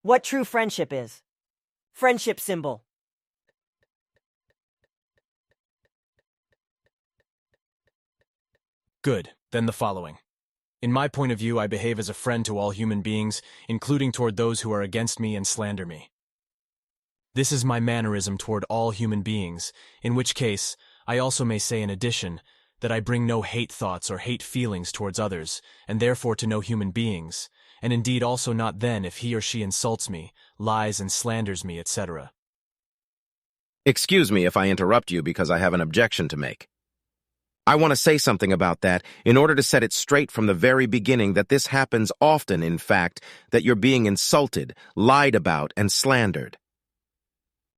What true friendship is. Friendship symbol. Good, then the following. In my point of view, I behave as a friend to all human beings, including toward those who are against me and slander me. This is my mannerism toward all human beings, in which case, I also may say in addition, that I bring no hate thoughts or hate feelings towards others, and therefore to no human beings, and indeed also not then if he or she insults me, lies and slanders me, etc. Excuse me if I interrupt you because I have an objection to make. I want to say something about that in order to set it straight from the very beginning that this happens often, in fact, that you're being insulted, lied about, and slandered.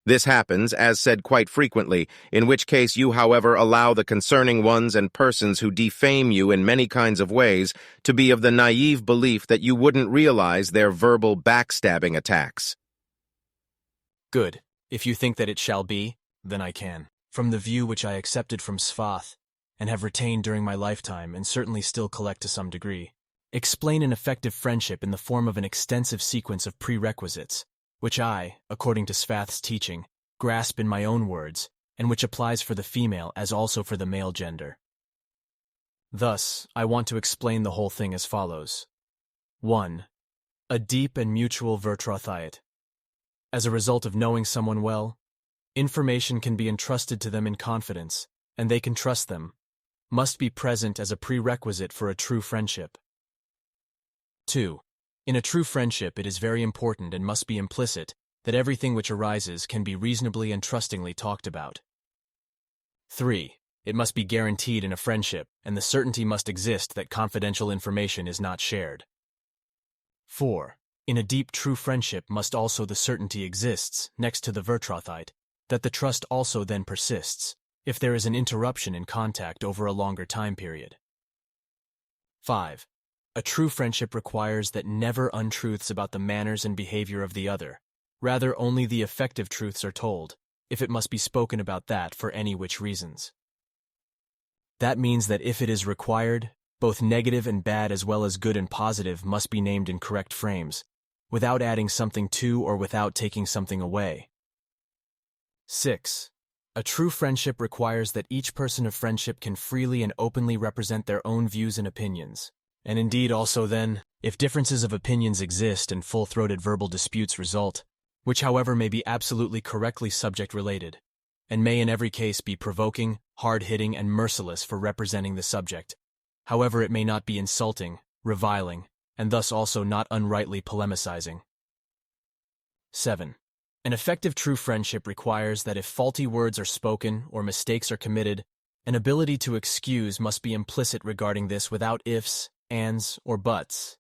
This happens, as said quite frequently, in which case you, however, allow the concerning ones and persons who defame you in many kinds of ways to be of the naive belief that you wouldn't realize their verbal backstabbing attacks. Good. If you think that it shall be, then I can. From the view which I accepted from Svath, and have retained during my lifetime and certainly still collect to some degree, explain an effective friendship in the form of an extensive sequence of prerequisites, which I, according to Svath's teaching, grasp in my own words, and which applies for the female as also for the male gender. Thus, I want to explain the whole thing as follows. 1. A deep and mutual vertrautheite. As a result of knowing someone well, information can be entrusted to them in confidence, and they can trust them, must be present as a prerequisite for a true friendship. 2. In a true friendship, it is very important and must be implicit that everything which arises can be reasonably and trustingly talked about. 3. It must be guaranteed in a friendship, and the certainty must exist that confidential information is not shared. 4. In a deep true friendship must also the certainty exists, next to the vertrautheite, that the trust also then persists, if there is an interruption in contact over a longer time period. 5. A true friendship requires that never untruths about the manners and behavior of the other, rather only the effective truths are told, if it must be spoken about that for any which reasons. That means that if it is required, both negative and bad as well as good and positive must be named in correct frames, without adding something to or without taking something away. 6. A true friendship requires that each person of friendship can freely and openly represent their own views and opinions. And indeed also then, if differences of opinions exist and full-throated verbal disputes result, which however may be absolutely correctly subject-related, and may in every case be provoking, hard-hitting, and merciless for representing the subject, however it may not be insulting, reviling, and thus also not unrightly polemicizing. 7. An effective true friendship requires that if faulty words are spoken or mistakes are committed, an ability to excuse must be implicit regarding this without ifs, ands, or buts.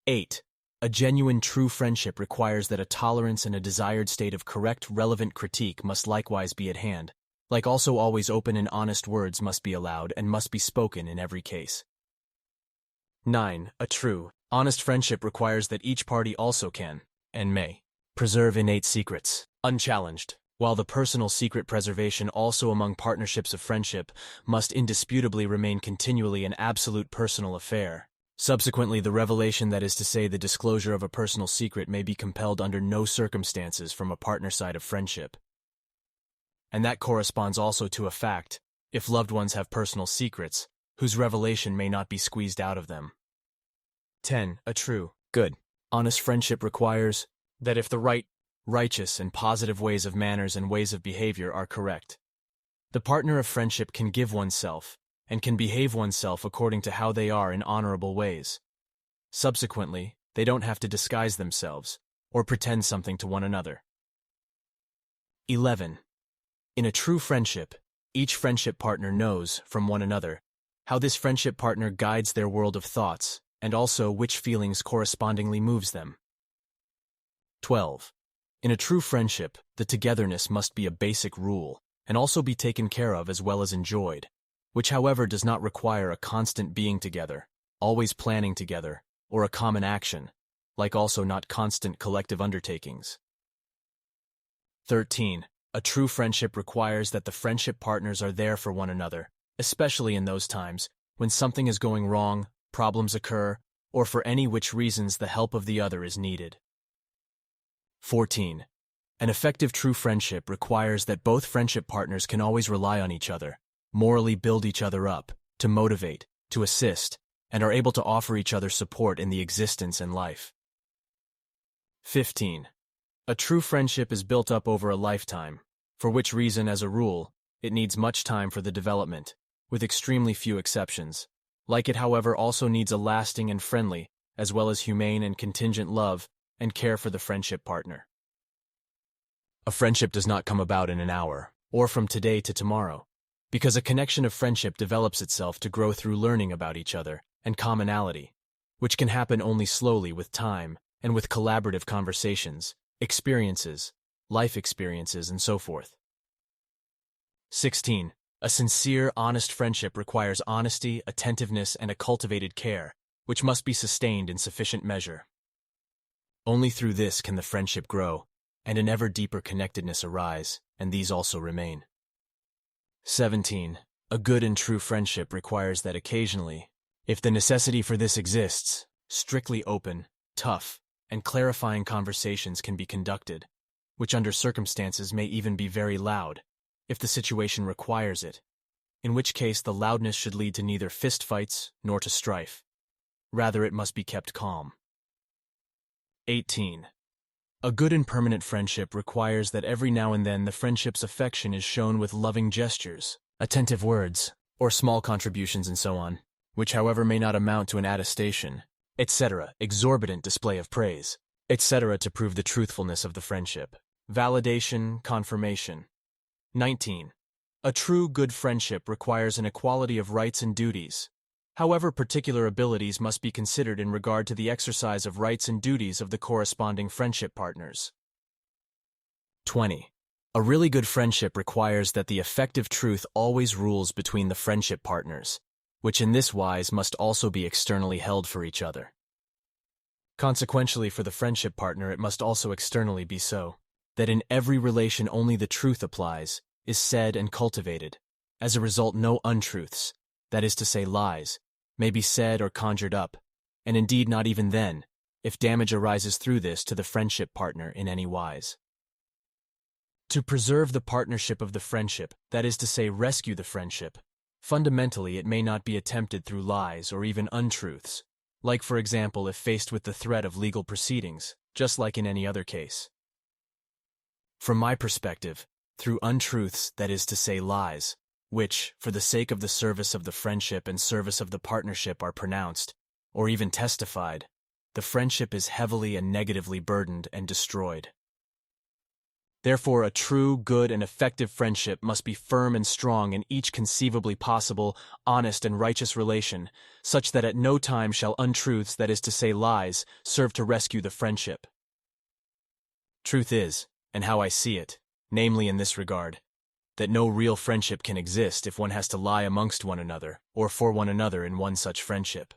8. A genuine true friendship requires that a tolerance and a desired state of correct, relevant critique must likewise be at hand, like also always open and honest words must be allowed and must be spoken in every case. 9. A true, honest friendship requires that each party also can, and may, preserve innate secrets, unchallenged, while the personal secret preservation also among partnerships of friendship must indisputably remain continually an absolute personal affair. Subsequently, the revelation, that is to say, the disclosure of a personal secret, may be compelled under no circumstances from a partner side of friendship. And that corresponds also to a fact, if loved ones have personal secrets, whose revelation may not be squeezed out of them. 10. A true, good, honest friendship requires that if the right, righteous, and positive ways of manners and ways of behavior are correct, the partner of friendship can give oneself, and can behave oneself according to how they are in honorable ways. Subsequently, they don't have to disguise themselves, or pretend something to one another. 11. In a true friendship, each friendship partner knows, from one another, how this friendship partner guides their world of thoughts, and also which feelings correspondingly moves them. 12. In a true friendship, the togetherness must be a basic rule, and also be taken care of as well as enjoyed, which however does not require a constant being together, always planning together, or a common action, like also not constant collective undertakings. 13. A true friendship requires that the friendship partners are there for one another, especially in those times when something is going wrong, problems occur, or for any which reasons the help of the other is needed. 14. An effective true friendship requires that both friendship partners can always rely on each other, morally build each other up, to motivate, to assist, and are able to offer each other support in the existence and life. 15. A true friendship is built up over a lifetime, for which reason, as a rule, it needs much time for the development, with extremely few exceptions. Like it, however, also needs a lasting and friendly, as well as humane and contingent love and care for the friendship partner. A friendship does not come about in an hour, or from today to tomorrow, because a connection of friendship develops itself to grow through learning about each other and commonality, which can happen only slowly with time and with collaborative conversations, experiences, life experiences, and so forth. 16. A sincere, honest friendship requires honesty, attentiveness, and a cultivated care, which must be sustained in sufficient measure. Only through this can the friendship grow, and an ever deeper connectedness arise, and these also remain. 17. A good and true friendship requires that occasionally, if the necessity for this exists, strictly open, tough, and clarifying conversations can be conducted, which under circumstances may even be very loud, if the situation requires it, in which case the loudness should lead to neither fistfights nor to strife. Rather, it must be kept calm. 18. A good and permanent friendship requires that every now and then the friendship's affection is shown with loving gestures, attentive words, or small contributions and so on, which however may not amount to an attestation, etc., exorbitant display of praise, etc., to prove the truthfulness of the friendship. Validation, confirmation. 19. A true good friendship requires an equality of rights and duties. However, particular abilities must be considered in regard to the exercise of rights and duties of the corresponding friendship partners. 20. A really good friendship requires that the effective truth always rules between the friendship partners, which in this wise must also be externally held for each other. Consequentially, for the friendship partner it must also externally be so, that in every relation only the truth applies, is said and cultivated. As a result, no untruths, that is to say lies, may be said or conjured up, and indeed not even then, if damage arises through this to the friendship partner in any wise. To preserve the partnership of the friendship, that is to say rescue the friendship, fundamentally it may not be attempted through lies or even untruths, like for example if faced with the threat of legal proceedings, just like in any other case. From my perspective, through untruths, that is to say lies, which, for the sake of the service of the friendship and service of the partnership are pronounced, or even testified, the friendship is heavily and negatively burdened and destroyed. Therefore, a true, good, and effective friendship must be firm and strong in each conceivably possible, honest and righteous relation, such that at no time shall untruths, that is to say lies, serve to rescue the friendship. Truth is, and how I see it, namely in this regard, that no real friendship can exist if one has to lie amongst one another, or for one another in one such friendship.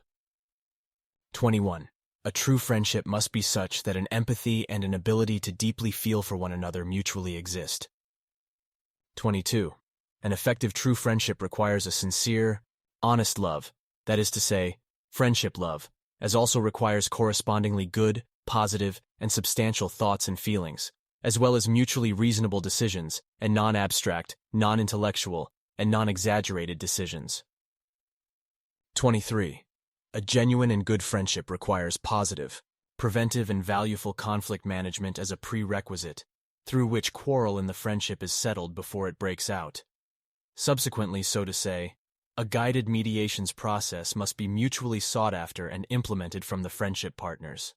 21. A true friendship must be such that an empathy and an ability to deeply feel for one another mutually exist. 22. An effective true friendship requires a sincere, honest love, that is to say, friendship love, as also requires correspondingly good, positive, and substantial thoughts and feelings, as well as mutually reasonable decisions and non-abstract, non-intellectual, and non-exaggerated decisions. 23. A genuine and good friendship requires positive, preventive, and valueful conflict management as a prerequisite, through which quarrel in the friendship is settled before it breaks out. Subsequently, so to say, a guided mediations process must be mutually sought after and implemented from the friendship partners.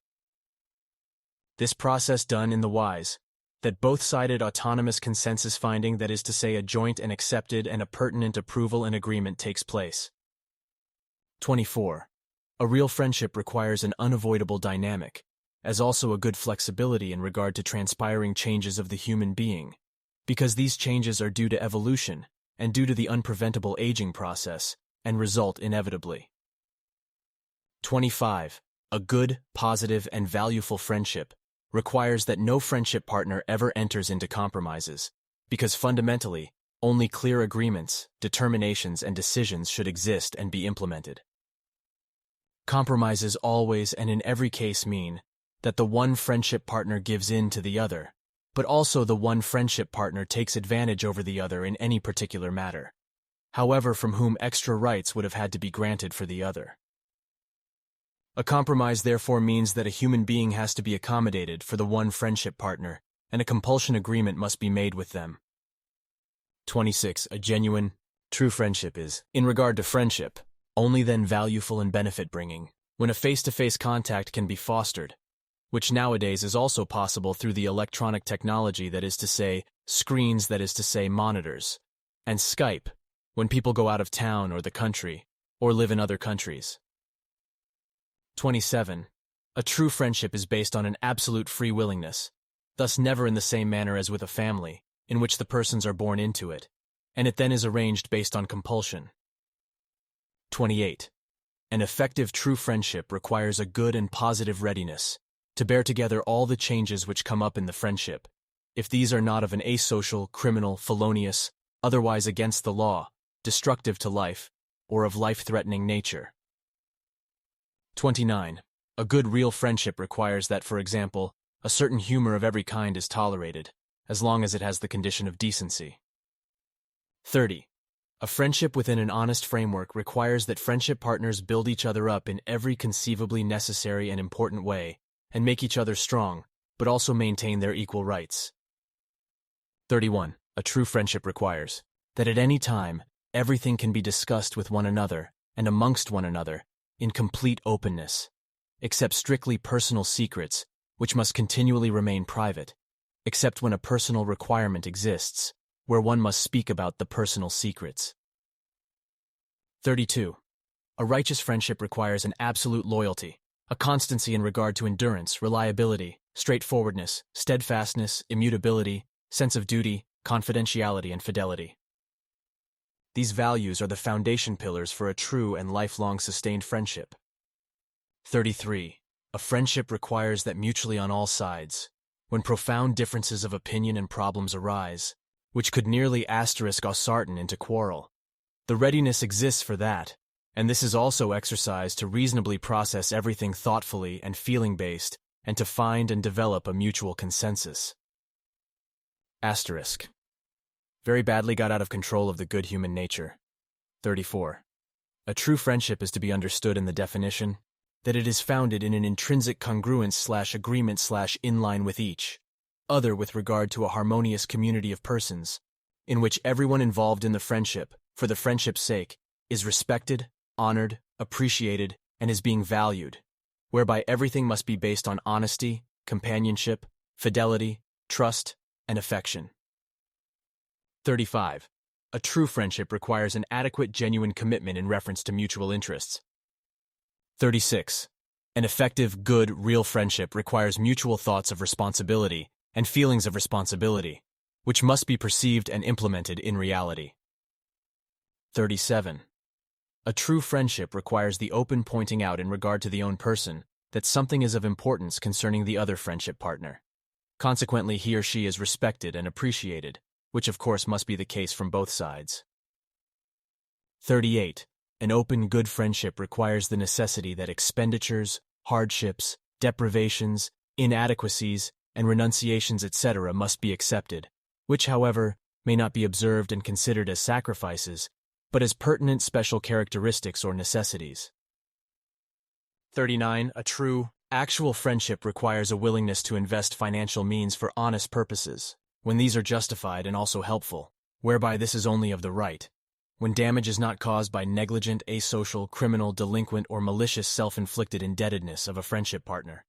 This process done in the wise, that both-sided autonomous consensus finding, that is to say a joint and accepted and a pertinent approval and agreement takes place. 24. A real friendship requires an unavoidable dynamic, as also a good flexibility in regard to transpiring changes of the human being, because these changes are due to evolution and due to the unpreventable aging process, and result inevitably. 25. A good, positive, and valueful friendship requires that no friendship partner ever enters into compromises, because fundamentally, only clear agreements, determinations, and decisions should exist and be implemented. Compromises always and in every case mean that the one friendship partner gives in to the other, but also the one friendship partner takes advantage over the other in any particular matter, however from whom extra rights would have had to be granted for the other. A compromise therefore means that a human being has to be accommodated for the one friendship partner, and a compulsion agreement must be made with them. 26. A genuine, true friendship is, in regard to friendship, only then valueful and benefit-bringing, when a face-to-face contact can be fostered, which nowadays is also possible through the electronic technology, that is to say, screens, that is to say, monitors, and Skype, when people go out of town or the country, or live in other countries. 27. A true friendship is based on an absolute free willingness, thus never in the same manner as with a family, in which the persons are born into it, and it then is arranged based on compulsion. 28. An effective true friendship requires a good and positive readiness to bear together all the changes which come up in the friendship, if these are not of an asocial, criminal, felonious, otherwise against the law, destructive to life, or of life-threatening nature. 29. A good real friendship requires that, for example, a certain humor of every kind is tolerated, as long as it has the condition of decency. 30. A friendship within an honest framework requires that friendship partners build each other up in every conceivably necessary and important way, and make each other strong, but also maintain their equal rights. 31. A true friendship requires that at any time, everything can be discussed with one another and amongst one another in complete openness, except strictly personal secrets, which must continually remain private, except when a personal requirement exists, where one must speak about the personal secrets. 32. A righteous friendship requires an absolute loyalty, a constancy in regard to endurance, reliability, straightforwardness, steadfastness, immutability, sense of duty, confidentiality, and fidelity. These values are the foundation pillars for a true and lifelong sustained friendship. 33. A friendship requires that mutually on all sides, when profound differences of opinion and problems arise, which could nearly *ausarten into quarrel, the readiness exists for that, and this is also exercised to reasonably process everything thoughtfully and feeling-based, and to find and develop a mutual consensus. Asterisk. Very badly got out of control of the good human nature. 34. A true friendship is to be understood in the definition that it is founded in an intrinsic congruence/agreement/in line with each other with regard to a harmonious community of persons, in which everyone involved in the friendship, for the friendship's sake, is respected, honored, appreciated, and is being valued, whereby everything must be based on honesty, companionship, fidelity, trust, and affection. 35. A true friendship requires an adequate, genuine commitment in reference to mutual interests. 36. An effective, good, real friendship requires mutual thoughts of responsibility and feelings of responsibility, which must be perceived and implemented in reality. 37. A true friendship requires the open pointing out in regard to the own person that something is of importance concerning the other friendship partner. Consequently, he or she is respected and appreciated, which of course must be the case from both sides. 38. An open, good friendship requires the necessity that expenditures, hardships, deprivations, inadequacies, and renunciations, etc. must be accepted, which, however, may not be observed and considered as sacrifices, but as pertinent special characteristics or necessities. 39. A true, actual friendship requires a willingness to invest financial means for honest purposes, when these are justified and also helpful, whereby this is only of the right, when damage is not caused by negligent, asocial, criminal, delinquent, or malicious self-inflicted indebtedness of a friendship partner.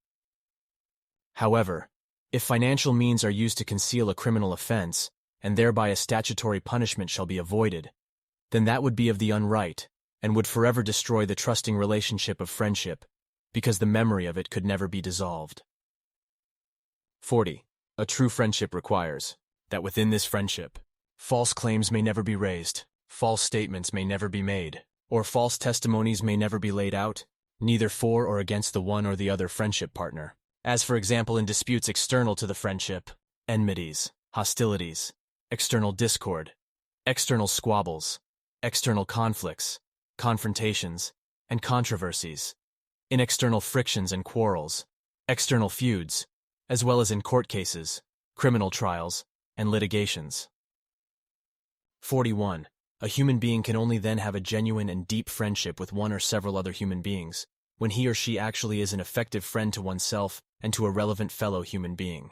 However, if financial means are used to conceal a criminal offense, and thereby a statutory punishment shall be avoided, then that would be of the unright, and would forever destroy the trusting relationship of friendship, because the memory of it could never be dissolved. 40. A true friendship requires that within this friendship, false claims may never be raised, false statements may never be made, or false testimonies may never be laid out, neither for or against the one or the other friendship partner, as for example in disputes external to the friendship, enmities, hostilities, external discord, external squabbles, external conflicts, confrontations, and controversies, in external frictions and quarrels, external feuds, as well as in court cases, criminal trials, and litigations. 41. A human being can only then have a genuine and deep friendship with one or several other human beings when he or she actually is an effective friend to oneself and to a relevant fellow human being.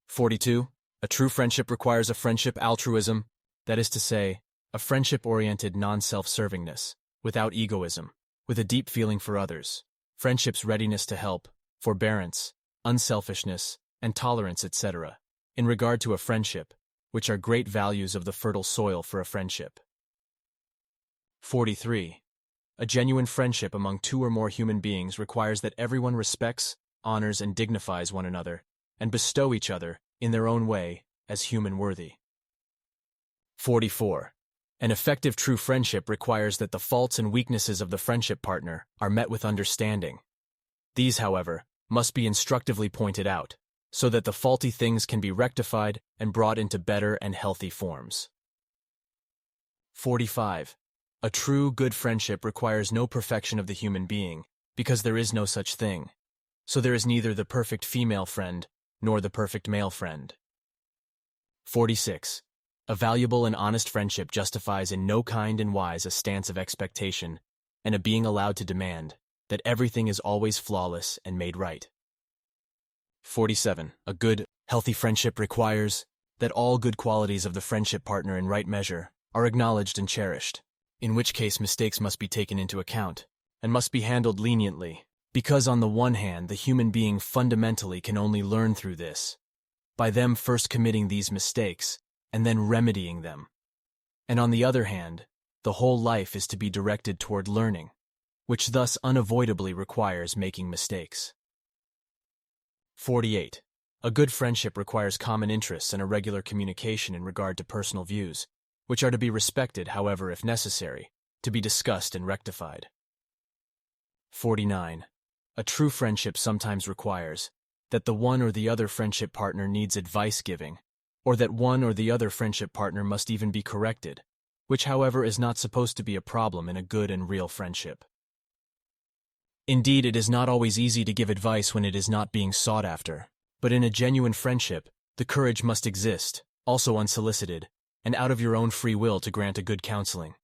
42. A true friendship requires a friendship altruism, that is to say, a friendship-oriented non-self-servingness, without egoism, with a deep feeling for others, friendship's readiness to help, forbearance, unselfishness, and tolerance, etc., in regard to a friendship, which are great values of the fertile soil for a friendship. 43. A genuine friendship among two or more human beings requires that everyone respects, honors, and dignifies one another, and bestow each other, in their own way, as human worthy. 44. An effective true friendship requires that the faults and weaknesses of the friendship partner are met with understanding. These, however, must be instructively pointed out, so that the faulty things can be rectified and brought into better and healthy forms. 45. A true, good friendship requires no perfection of the human being, because there is no such thing. So there is neither the perfect female friend nor the perfect male friend. 46. A valuable and honest friendship justifies in no kind and wise a stance of expectation and a being allowed to demand that everything is always flawless and made right. 47. A good, healthy friendship requires that all good qualities of the friendship partner in right measure are acknowledged and cherished, in which case mistakes must be taken into account and must be handled leniently, because on the one hand the human being fundamentally can only learn through this, by them first committing these mistakes and then remedying them, and on the other hand, the whole life is to be directed toward learning, which thus unavoidably requires making mistakes. 48. A good friendship requires common interests and a regular communication in regard to personal views, which are to be respected, however, if necessary, to be discussed and rectified. 49. A true friendship sometimes requires that the one or the other friendship partner needs advice giving, or that one or the other friendship partner must even be corrected, which, however, is not supposed to be a problem in a good and real friendship. Indeed, it is not always easy to give advice when it is not being sought after, but in a genuine friendship, the courage must exist, also unsolicited, and out of your own free will to grant a good counseling.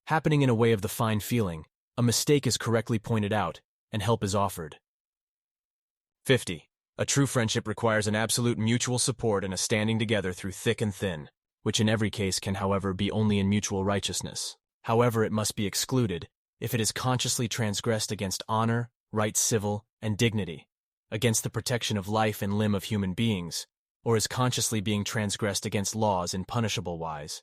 Happening in a way of the fine feeling, a mistake is correctly pointed out, and help is offered. 50. A true friendship requires an absolute mutual support and a standing together through thick and thin, which in every case can, however, be only in mutual righteousness. However, it must be excluded if it is consciously transgressed against honor, rights civil, and dignity, against the protection of life and limb of human beings, or is consciously being transgressed against laws in punishable wise.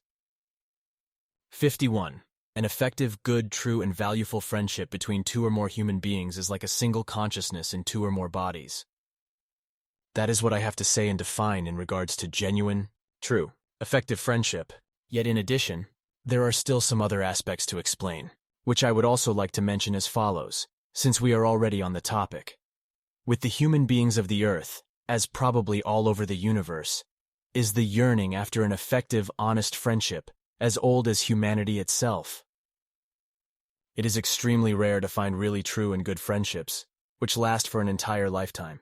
51. An effective, good, true, and valueful friendship between two or more human beings is like a single consciousness in two or more bodies. That is what I have to say and define in regards to genuine, true, effective friendship. Yet in addition, there are still some other aspects to explain, which I would also like to mention as follows, since we are already on the topic. With the human beings of the earth, as probably all over the universe, is the yearning after an effective, honest friendship, as old as humanity itself. It is extremely rare to find really true and good friendships, which last for an entire lifetime.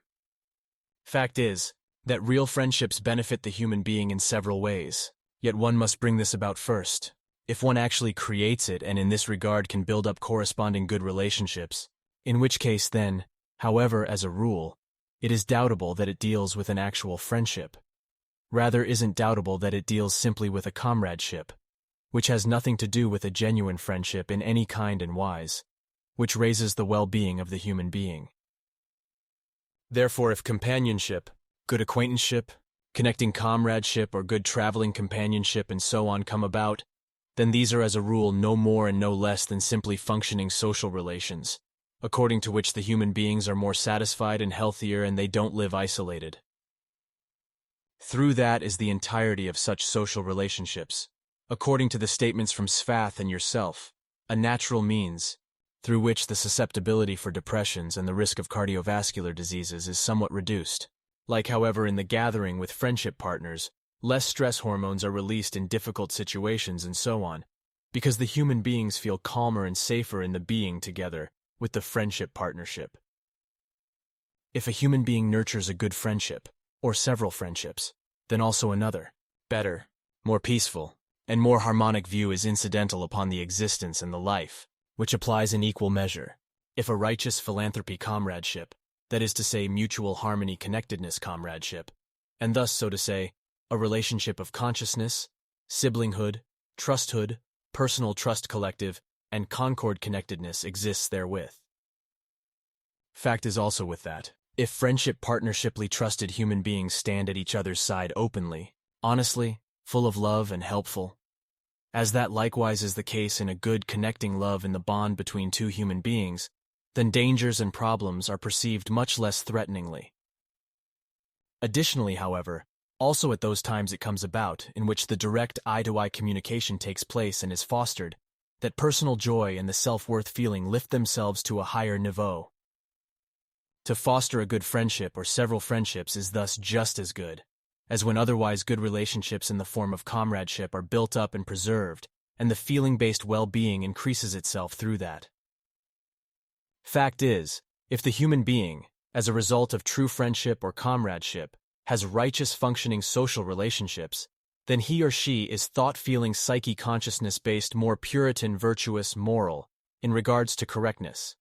Fact is, that real friendships benefit the human being in several ways, yet one must bring this about first. If one actually creates it and in this regard can build up corresponding good relationships, in which case then, however, as a rule, it is doubtable that it deals with an actual friendship. Rather, isn't doubtable that it deals simply with a comradeship, which has nothing to do with a genuine friendship in any kind and wise, which raises the well-being of the human being. Therefore, if companionship, good acquaintanceship, connecting comradeship, or good traveling companionship and so on come about, then these are as a rule no more and no less than simply functioning social relations, according to which the human beings are more satisfied and healthier and they don't live isolated. Through that is the entirety of such social relationships, according to the statements from Sfath and yourself, a natural means, through which the susceptibility for depressions and the risk of cardiovascular diseases is somewhat reduced. Like, however, in the gathering with friendship partners, less stress hormones are released in difficult situations and so on, because the human beings feel calmer and safer in the being together with the friendship partnership. If a human being nurtures a good friendship, or several friendships, then also another, better, more peaceful, and more harmonic view is incidental upon the existence and the life, which applies in equal measure. If a righteous philanthropy comradeship, that is to say mutual harmony connectedness comradeship, and thus, so to say, a relationship of consciousness, siblinghood, trusthood, personal trust collective, and concord connectedness exists therewith. Fact is also with that, if friendship partnershiply trusted human beings stand at each other's side openly, honestly, full of love and helpful, as that likewise is the case in a good connecting love in the bond between two human beings, then dangers and problems are perceived much less threateningly. Additionally, however, also at those times it comes about in which the direct eye-to-eye communication takes place and is fostered, that personal joy and the self-worth feeling lift themselves to a higher niveau. To foster a good friendship or several friendships is thus just as good, as when otherwise good relationships in the form of comradeship are built up and preserved, and the feeling-based well-being increases itself through that. Fact is, if the human being, as a result of true friendship or comradeship, has righteous functioning social relationships, then he or she is thought-feeling psyche-consciousness-based more Puritan, virtuous, moral, in regards to correctness.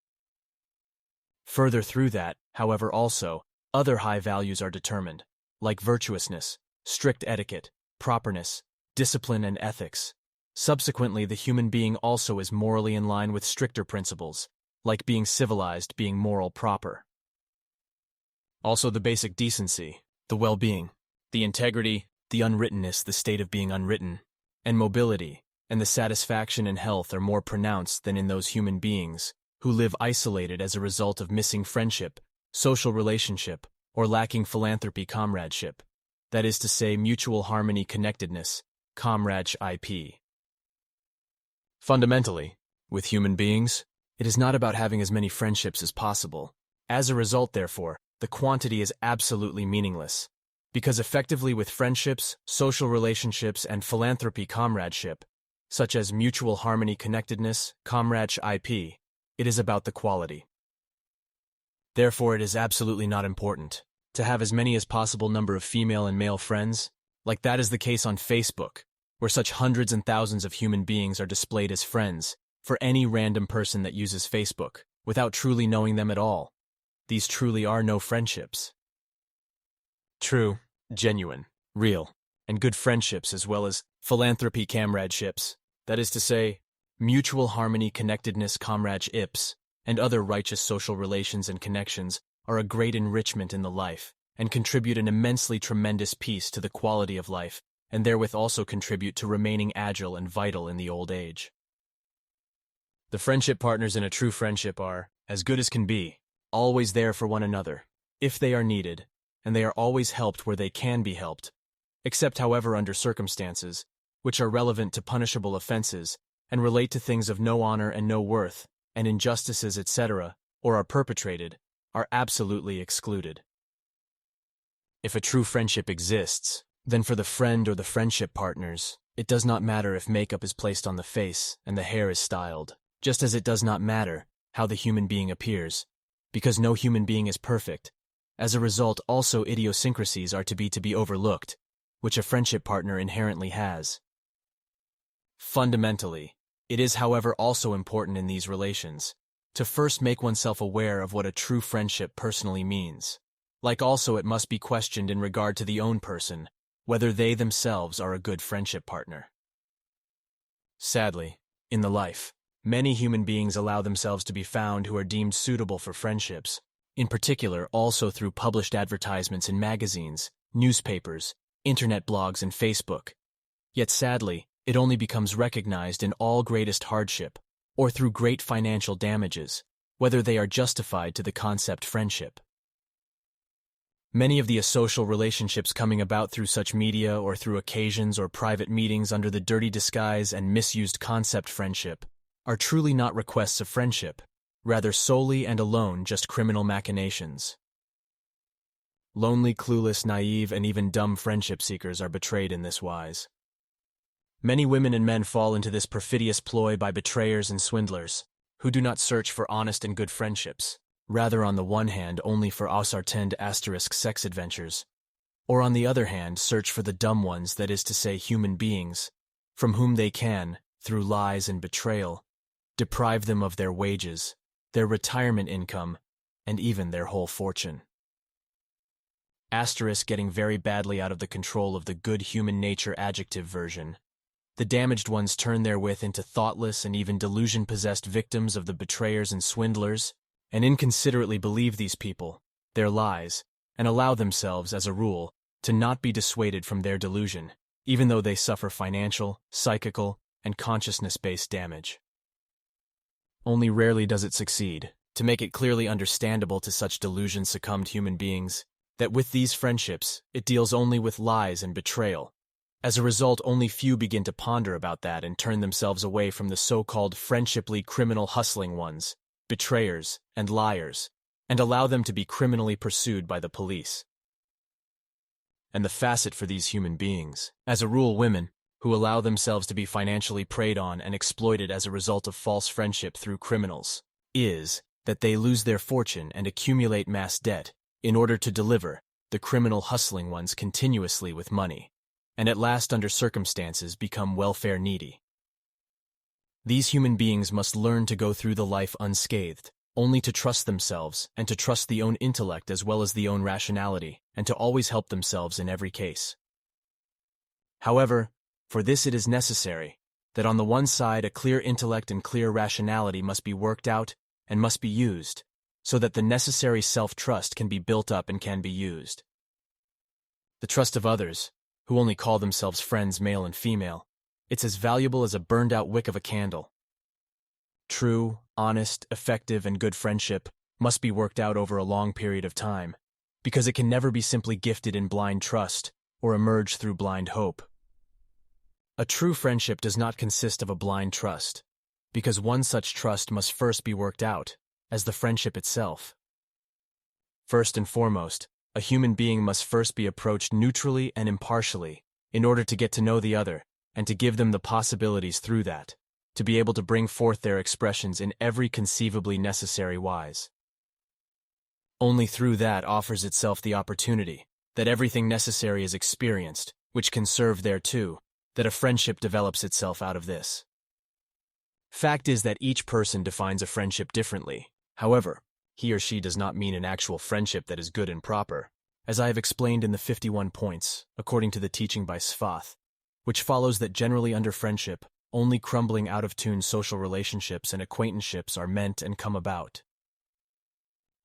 Further through that, however, also, other high values are determined, like virtuousness, strict etiquette, properness, discipline and ethics. Subsequently, the human being also is morally in line with stricter principles, like being civilized, being moral proper. Also the basic decency, the well-being, the integrity, the unwrittenness, the state of being unwritten, and mobility, and the satisfaction and health are more pronounced than in those human beings who live isolated as a result of missing friendship, social relationship, or lacking philanthropy comradeship, that is to say mutual harmony connectedness, comradeship. Fundamentally, with human beings, it is not about having as many friendships as possible. As a result, therefore, the quantity is absolutely meaningless, because effectively with friendships, social relationships, and philanthropy comradeship, such as mutual harmony connectedness, comradeship, it is about the quality. Therefore, it is absolutely not important to have as many as possible number of female and male friends, like that is the case on Facebook, where such hundreds and thousands of human beings are displayed as friends for any random person that uses Facebook, without truly knowing them at all. These truly are no friendships. True, genuine, real, and good friendships as well as philanthropy comradeships, that is to say, mutual harmony connectedness comradeships, and other righteous social relations and connections are a great enrichment in the life, and contribute an immensely tremendous piece to the quality of life, and therewith also contribute to remaining agile and vital in the old age. The friendship partners in a true friendship are, as good as can be, always there for one another, if they are needed, and they are always helped where they can be helped, except however under circumstances, which are relevant to punishable offenses, and relate to things of no honor and no worth, and injustices, etc., or are perpetrated, are absolutely excluded. If a true friendship exists, then for the friend or the friendship partners, it does not matter if makeup is placed on the face and the hair is styled, just as it does not matter how the human being appears, because no human being is perfect. As a result, also idiosyncrasies are to be overlooked, which a friendship partner inherently has. Fundamentally, it is, however, also important in these relations to first make oneself aware of what a true friendship personally means. Like also it must be questioned in regard to the own person, whether they themselves are a good friendship partner. Sadly, in the life, many human beings allow themselves to be found who are deemed suitable for friendships, in particular also through published advertisements in magazines, newspapers, internet blogs, and Facebook. Yet sadly, it only becomes recognized in all greatest hardship, or through great financial damages, whether they are justified to the concept friendship. Many of the asocial relationships coming about through such media or through occasions or private meetings under the dirty disguise and misused concept friendship are truly not requests of friendship, rather solely and alone just criminal machinations. Lonely, clueless, naive, and even dumb friendship seekers are betrayed in this wise. Many women and men fall into this perfidious ploy by betrayers and swindlers, who do not search for honest and good friendships, rather on the one hand only for ascertained asterisk sex adventures, or on the other hand search for the dumb ones, that is to say human beings, from whom they can, through lies and betrayal, deprive them of their wages, their retirement income, and even their whole fortune. Asterisk getting very badly out of the control of the good human nature adjective version. The damaged ones turn therewith into thoughtless and even delusion-possessed victims of the betrayers and swindlers, and inconsiderately believe these people, their lies, and allow themselves, as a rule, to not be dissuaded from their delusion, even though they suffer financial, psychical, and consciousness-based damage. Only rarely does it succeed, to make it clearly understandable to such delusion-succumbed human beings, that with these friendships, it deals only with lies and betrayal. As a result, only few begin to ponder about that and turn themselves away from the so-called friendshiply criminal hustling ones, betrayers, and liars, and allow them to be criminally pursued by the police. And the facet for these human beings, as a rule women, who allow themselves to be financially preyed on and exploited as a result of false friendship through criminals, is that they lose their fortune and accumulate mass debt in order to deliver the criminal hustling ones continuously with money, and at last under circumstances become welfare needy. These human beings must learn to go through the life unscathed, only to trust themselves and to trust the own intellect as well as the own rationality, and to always help themselves in every case. However, for this it is necessary that on the one side a clear intellect and clear rationality must be worked out and must be used, so that the necessary self-trust can be built up and can be used. The trust of others, who only call themselves friends male and female, it's as valuable as a burned-out wick of a candle. True, honest, effective, and good friendship must be worked out over a long period of time, because it can never be simply gifted in blind trust or emerge through blind hope. A true friendship does not consist of a blind trust, because one such trust must first be worked out, as the friendship itself. First and foremost, a human being must first be approached neutrally and impartially in order to get to know the other and to give them the possibilities through that, to be able to bring forth their expressions in every conceivably necessary wise. Only through that offers itself the opportunity that everything necessary is experienced, which can serve thereto, that a friendship develops itself out of this. Fact is that each person defines a friendship differently. However, he or she does not mean an actual friendship that is good and proper, as I have explained in the 51 points, according to the teaching by Sfath, which follows that generally under friendship, only crumbling out-of-tune social relationships and acquaintanceships are meant and come about.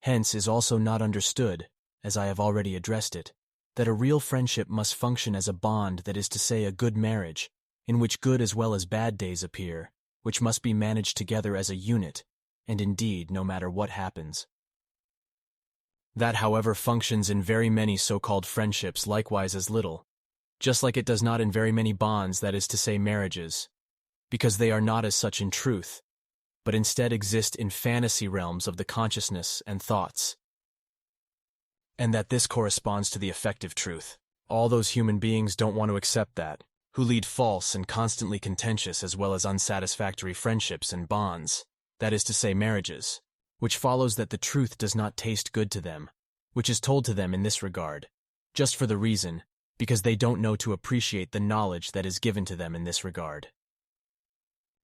Hence is also not understood, as I have already addressed it, that a real friendship must function as a bond, that is to say a good marriage, in which good as well as bad days appear, which must be managed together as a unit, and indeed no matter what happens. That, however, functions in very many so-called friendships likewise as little, just like it does not in very many bonds, that is to say marriages, because they are not as such in truth, but instead exist in fantasy realms of the consciousness and thoughts, and that this corresponds to the effective truth. All those human beings don't want to accept that, who lead false and constantly contentious as well as unsatisfactory friendships and bonds, that is to say marriages, which follows that the truth does not taste good to them, which is told to them in this regard, just for the reason, because they don't know to appreciate the knowledge that is given to them in this regard.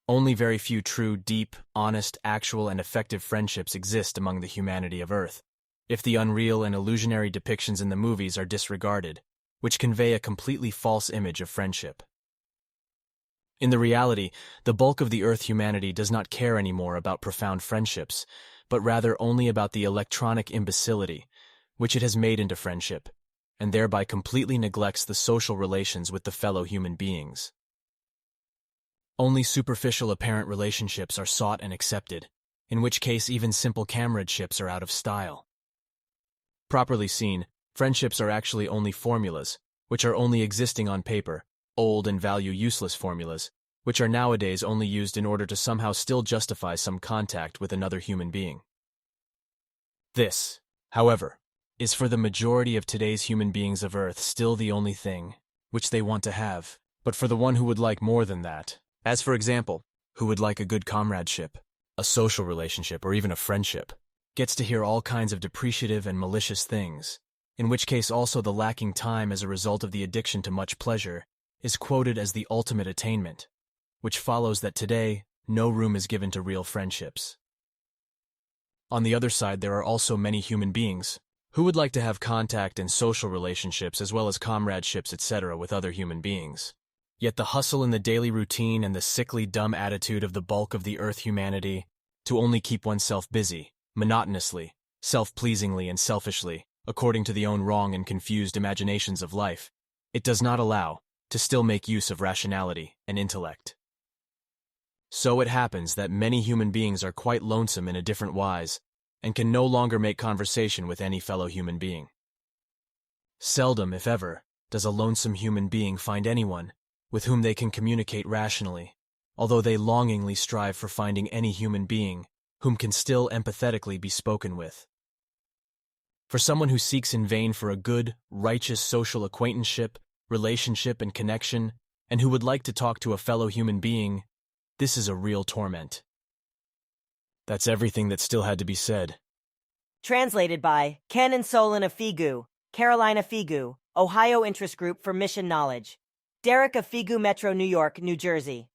Only very few true, deep, honest, actual, and effective friendships exist among the humanity of Earth, if the unreal and illusionary depictions in the movies are disregarded, which convey a completely false image of friendship. In the reality, the bulk of the Earth humanity does not care anymore about profound friendships, but rather only about the electronic imbecility, which it has made into friendship, and thereby completely neglects the social relations with the fellow human beings. Only superficial apparent relationships are sought and accepted, in which case even simple comradeships are out of style. Properly seen, friendships are actually only formulas, which are only existing on paper, old and value-useless formulas, which are nowadays only used in order to somehow still justify some contact with another human being. This, however, is for the majority of today's human beings of Earth still the only thing which they want to have, but for the one who would like more than that, as for example, who would like a good comradeship, a social relationship, or even a friendship, gets to hear all kinds of depreciative and malicious things, in which case also the lacking time as a result of the addiction to much pleasure is quoted as the ultimate attainment, which follows that today no room is given to real friendships. On the other side, there are also many human beings who would like to have contact and social relationships as well as comradeships, etc. with other human beings. Yet the hustle in the daily routine and the sickly dumb attitude of the bulk of the earth humanity to only keep oneself busy, monotonously, self-pleasingly and selfishly, according to the own wrong and confused imaginations of life, it does not allow to still make use of rationality and intellect. So it happens that many human beings are quite lonesome in a different wise and can no longer make conversation with any fellow human being. Seldom, if ever, does a lonesome human being find anyone with whom they can communicate rationally, although they longingly strive for finding any human being whom can still empathetically be spoken with. For someone who seeks in vain for a good, righteous social acquaintanceship, relationship, and connection, and who would like to talk to a fellow human being, this is a real torment. That's everything that still had to be said. Translated by Ken and Solon of Figu, Carolina Figu, Ohio Interest Group for Mission Knowledge. Derek of Figu Metro, New York, New Jersey.